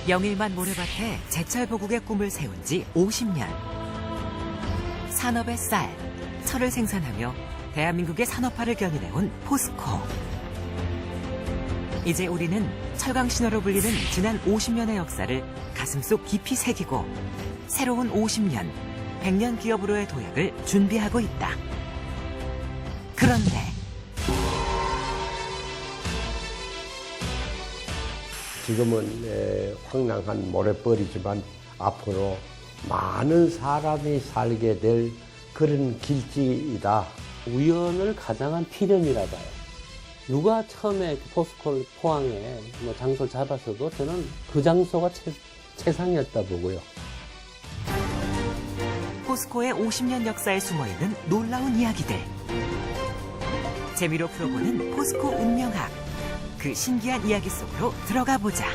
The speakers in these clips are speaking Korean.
영일만 모래밭에 제철 보국의 꿈을 세운 지 50년. 산업의 쌀, 철을 생산하며 대한민국의 산업화를 견인해온 포스코. 이제 우리는 철강 신화로 불리는 지난 50년의 역사를 가슴속 깊이 새기고 새로운 50년, 100년 기업으로의 도약을 준비하고 있다. 그런데 지금은 황량한 모래벌이지만 앞으로 많은 사람이 살게 될 그런 길지이다. 우연을 가장한 필연이라 봐요. 누가 처음에 포스코를 포항에 장소를 잡았어도 저는 그 장소가 최상이었다 보고요. 포스코의 50년 역사에 숨어있는 놀라운 이야기들. 재미로 풀어보는 포스코 운명학. 그 신기한 이야기 속으로 들어가 보자.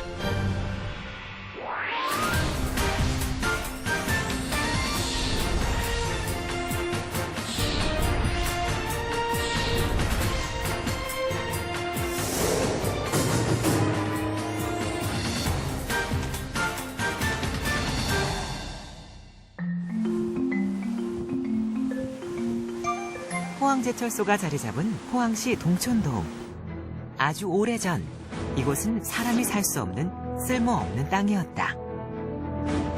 포항제철소가 자리 잡은 포항시 동촌동. 아주 오래전 이곳은 사람이 살 수 없는 쓸모없는 땅이었다.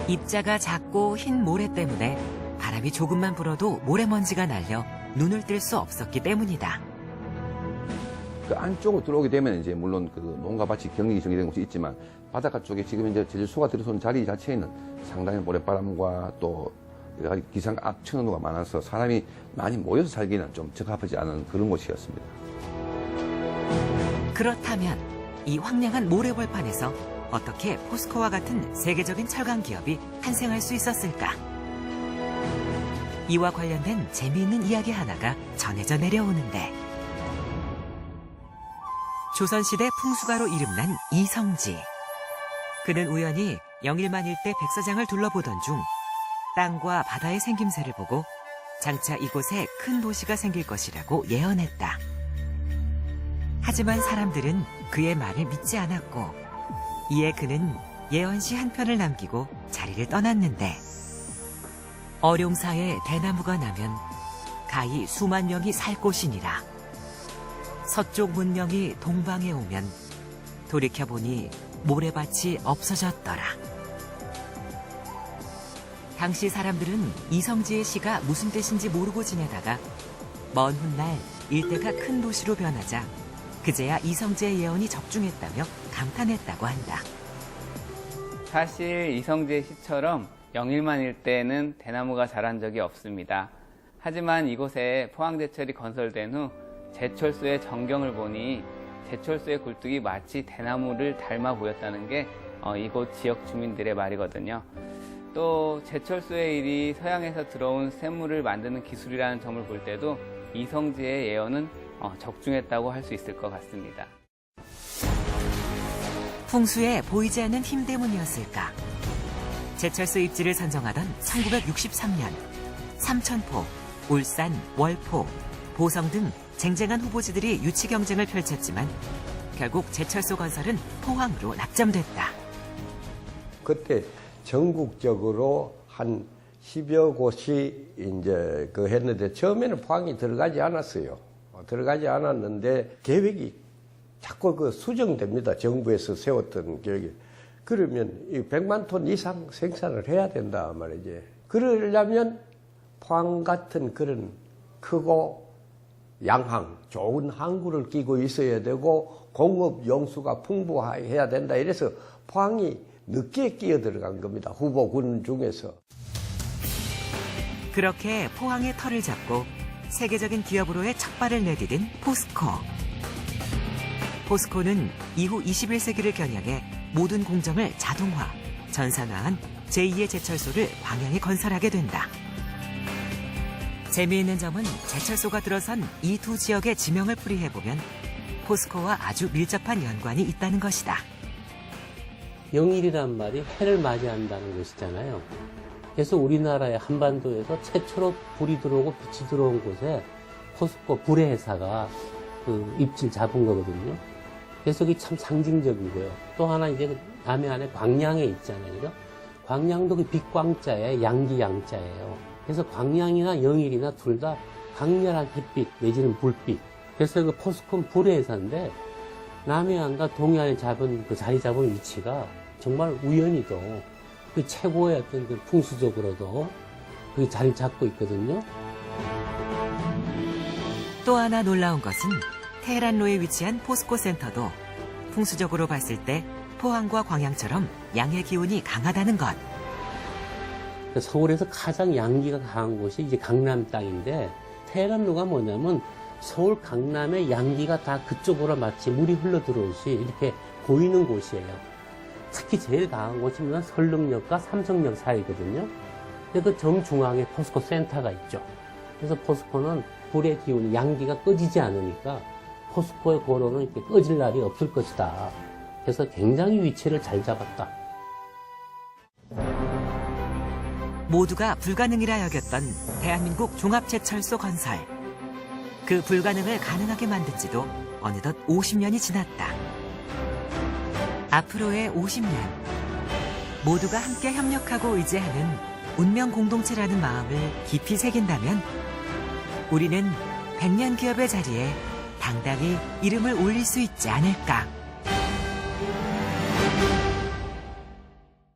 입자가 작고 흰 모래 때문에 바람이 조금만 불어도 모래먼지가 날려 눈을 뜰 수 없었기 때문이다. 그 안쪽으로 들어오게 되면 이제 물론 그 농가밭이 경력이 정리된 곳이 있지만 바닷가 쪽에 지금 이제 제철소가 들어선 자리 자체에는 상당히 모래바람과 또 여러 가지 기상 악천후가 많아서 사람이 많이 모여서 살기는 좀 적합하지 않은 그런 곳이었습니다. 그렇다면 이 황량한 모래벌판에서 어떻게 포스코와 같은 세계적인 철강 기업이 탄생할 수 있었을까? 이와 관련된 재미있는 이야기 하나가 전해져 내려오는데 조선시대 풍수가로 이름난 이성지. 그는 우연히 영일만 일대 백사장을 둘러보던 중 땅과 바다의 생김새를 보고 장차 이곳에 큰 도시가 생길 것이라고 예언했다. 하지만 사람들은 그의 말을 믿지 않았고 이에 그는 예언시 한 편을 남기고 자리를 떠났는데 어룡사에 대나무가 나면 가히 수만 명이 살 곳이니라. 서쪽 문명이 동방에 오면 돌이켜보니 모래밭이 없어졌더라. 당시 사람들은 이성지의 시가 무슨 뜻인지 모르고 지내다가 먼 훗날 일대가 큰 도시로 변하자 그제야 이성지의 예언이 적중했다며 감탄했다고 한다. 사실 이성지의 시처럼 영일만 일대에는 대나무가 자란 적이 없습니다. 하지만 이곳에 포항제철이 건설된 후 제철소의 전경을 보니 제철소의 굴뚝이 마치 대나무를 닮아 보였다는 게 이곳 지역 주민들의 말이거든요. 또 제철소의 일이 서양에서 들어온 샘물을 만드는 기술이라는 점을 볼 때도 이성지의 예언은 적중했다고 할 수 있을 것 같습니다. 풍수에 보이지 않는 힘 때문이었을까? 제철소 입지를 선정하던 1963년 삼천포, 울산, 월포, 보성 등 쟁쟁한 후보지들이 유치 경쟁을 펼쳤지만 결국 제철소 건설은 포항으로 낙점됐다. 그때 전국적으로 한 10여 곳이 이제 했는데 처음에는 포항이 들어가지 않았어요. 들어가지 않았는데 계획이 자꾸 수정됩니다. 정부에서 세웠던 계획이. 그러면 100만 톤 이상 생산을 해야 된다 말이지. 그러려면 포항 같은 그런 크고 양항, 좋은 항구를 끼고 있어야 되고 공업 용수가 풍부해야 된다. 이래서 포항이 늦게 끼어 들어간 겁니다. 후보군 중에서. 그렇게 포항의 털을 잡고 세계적인 기업으로의 첫 발을 내디딘 포스코. 포스코는 이후 21세기를 겨냥해 모든 공정을 자동화, 전산화한 제2의 제철소를 광양에 건설하게 된다. 재미있는 점은 제철소가 들어선 이 두 지역의 지명을 풀이해보면 포스코와 아주 밀접한 연관이 있다는 것이다. 영일이란 말이 해를 맞이한다는 것이잖아요. 그래서 우리나라의 한반도에서 최초로 불이 들어오고 빛이 들어온 곳에 포스코 불의 회사가 그 입지를 잡은 거거든요. 그래서 그게 참 상징적이고요. 또 하나 이제 남해안에 광양에 있잖아요. 그죠? 광양도 그 빛광자에 양기 양자예요. 그래서 광양이나 영일이나 둘 다 강렬한 햇빛 내지는 불빛. 그래서 그 포스콘 불의 회사인데 남해안과 동해안에 잡은 그 자리 잡은 위치가 정말 우연히도 그 최고의 어떤 그 풍수적으로도 그 자리 잡고 있거든요. 또 하나 놀라운 것은 테헤란로에 위치한 포스코 센터도 풍수적으로 봤을 때 포항과 광양처럼 양의 기운이 강하다는 것. 서울에서 가장 양기가 강한 곳이 이제 강남 땅인데 테헤란로가 뭐냐면 서울 강남의 양기가 다 그쪽으로 마치 물이 흘러 들어오시 이렇게 보이는 곳이에요. 특히 제일 강한 곳이 설릉역과 삼성역 사이거든요. 그 정중앙에 포스코 센터가 있죠. 그래서 포스코는 불의 기운이 양기가 꺼지지 않으니까 포스코의 고로는 이렇게 꺼질 날이 없을 것이다. 그래서 굉장히 위치를 잘 잡았다. 모두가 불가능이라 여겼던 대한민국 종합제철소 건설. 그 불가능을 가능하게 만든 지도 어느덧 50년이 지났다. 앞으로의 50년, 모두가 함께 협력하고 의지하는 운명 공동체라는 마음을 깊이 새긴다면 우리는 100년 기업의 자리에 당당히 이름을 올릴 수 있지 않을까.